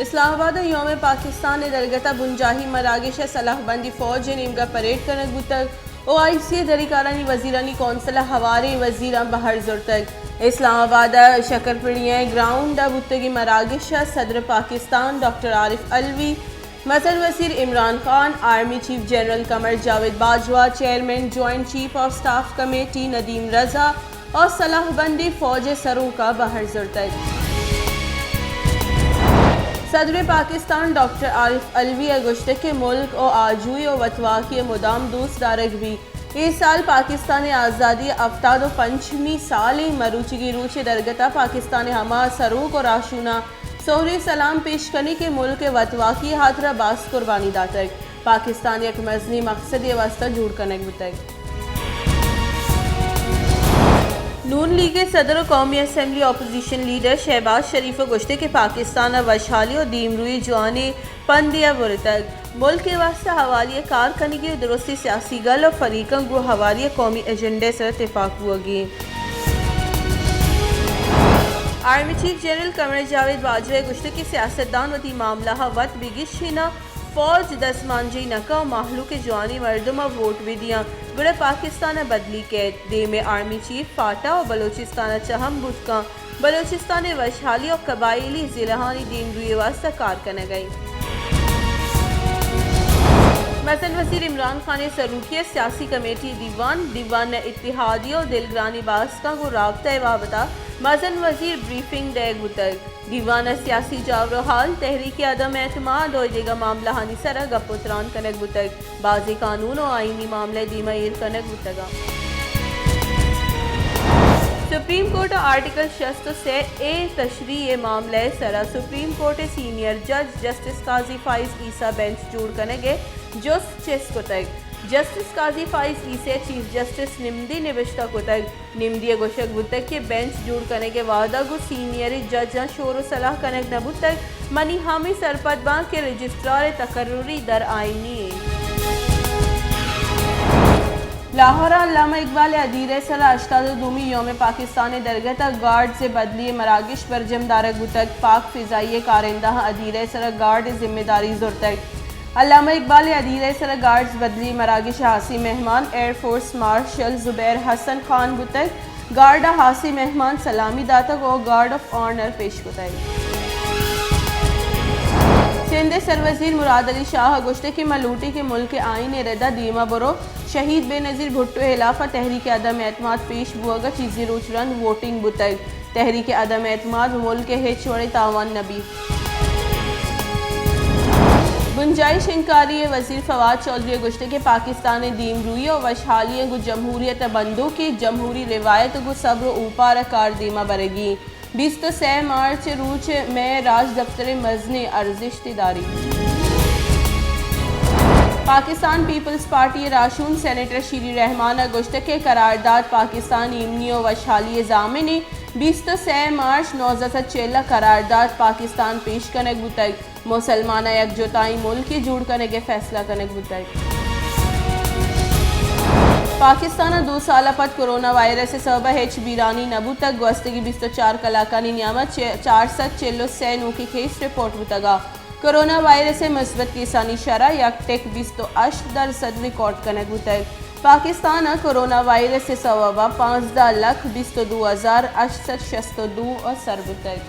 اسلام آباد یوم پاکستان درگتہ بنجاہی مراگش صلاح بندی فوج نیمگا پریڈ کنک بتک او آئی سی دریکارانی وزیرانی کونسل ہوارے وزیران بہر زرتک اسلام آباد شکر پڑیاں گراؤنڈ بتگی مراگش صدر پاکستان ڈاکٹر عارف علوی مثل وزیر Imran Khan army chief general Qamar Javed Bajwa chairman joint chief of staff committee Nadeem Raza اور صلاح بندی فوج سروں کا بہر زرتک صدر پاکستان ڈاکٹر عارف علوی گشتہ کے ملک اور آجوئی اور وطوا کی مدام دوست دارگ بھی اس سال پاکستان آزادی 75 سال مروچگی روچ درگتہ پاکستان ہما سروک اور راشونہ سوری سلام پیش کرنے کے ملک وطوا کی ہاتھرہ باس قربانی داتک پاکستان یک مزنی مقصد واسطہ جوڑ کنک بتک نون لیگ صدر و قومی اسمبلی اپوزیشن لیڈر شہباز شریف گشتے کے پاکستان وشحالی و دیم روی جوانی پندیا ورتک ملک کے واسطہ حوالی کار کرنے کی درستی سیاسی گل اور فریقوں کو حوالی قومی ایجنڈے سے اتفاق ہوا گی army chief general Qamar Javed Bajwa گشتے کی سیاستدان وتی معاملہ وط بگشینا فوج دس مانجی نکا و محلو کے جوانی مردم ووٹ بھی دیا گڑے پاکستان بدلی قید دے میں آرمی چیف فاٹا اور بلوچستان چہم بھٹکاں بلوچستان وشحالی اور قبائلی ضلعانی دین روی واسطہ کار کرنے گئی مثلا وزیر عمران خان سروکی سیاسی کمیٹی دیوان اتحادی اور دلگرانی باسکاں کو رابطہ وابطہ مثلا وزیر بریفنگ دیگ بتک دیوان سیاسی جاور حال تحریک عدم اعتماد اور دیگا معاملہ ہانی سرا گپوتران کنک بتک بازی قانون و آئینی معاملہ دیما ایر کنک بتگا سپریم کورٹ آرٹیکل 66A تشریح معاملہ سرا سپریم کورٹ سینئر جج جسٹس قاضی فائز عیسیٰ بینچ جوڑ کنگے جوس چیس کو تک جسٹس قاضی فائز عیسیٰ چیف جسٹس نمدی نوشتہ کو تک نمدی گوشک بتک کے بینچ جوڑ کرنے کے وعدہ کو سینئر جج شور و صلاح کنک نبو تک منی حامی سرپت بانک کے رجسٹرار تقرری در آئینی لاہور علامہ اقبال ادیرہ سرا 82 یوم پاکستان درگتہ گارڈ سے بدلی مراگش پر جمدارک بتک پاک فضائی کارندہ ادیرہ سرا گارڈ ذمہ داری زرتک علامہ اقبال ادیرہ سرا گارڈز بدلی مراگش حاسی مہمان ایئر فورس مارشل زبیر حسن خان بتک گارڈ حاسی مہمان سلامی داتک اور گارڈ آف آنر پیش بتائی سندھ سروزیر مراد علی شاہ گشتے کی ملوٹی کے ملک آئین ردا دیما برو شہید بے نظیر بھٹو خلافہ تحریک عدم اعتماد پیش بوگا چیزی روچ رند ووٹنگ بتک تحریک عدم اعتماد ملک ہیچ وڑے تاوان نبی گنجائش انکاری وزیر فواد چودھری گشتے کے پاکستان دیم روی و وشحالی کو جمہوریت بندوں کی جمہوری روایت کو صبر اوپار کار دیما برگی 23 مارچ روچ میں راج دفتر مزنی ارزش داری پاکستان پیپلز پارٹی راشون سینیٹر شیری رحمان گشت کے قرارداد پاکستان ایمنی و وشحالی ضامن 23 مارچ 1946 قرارداد پاکستان پیش کنک بتک مسلمانہ یکجوتائی ملکی جوڑ کرنے کے فیصلہ کنک بتک پاکستان 2 سالہ پت کرونا وائرس سبب ہیچ بیرانی نبو تک گوستگی 24 کلاکانی نیامت 446 نو کی کیس رپورٹ بتگا کرونا وائرس مثبت کیسانی شرح 1.28% ریکارڈ کنک بتگ پاکستان کرونا وائرس سبب 15,22,862 اور سر بتگ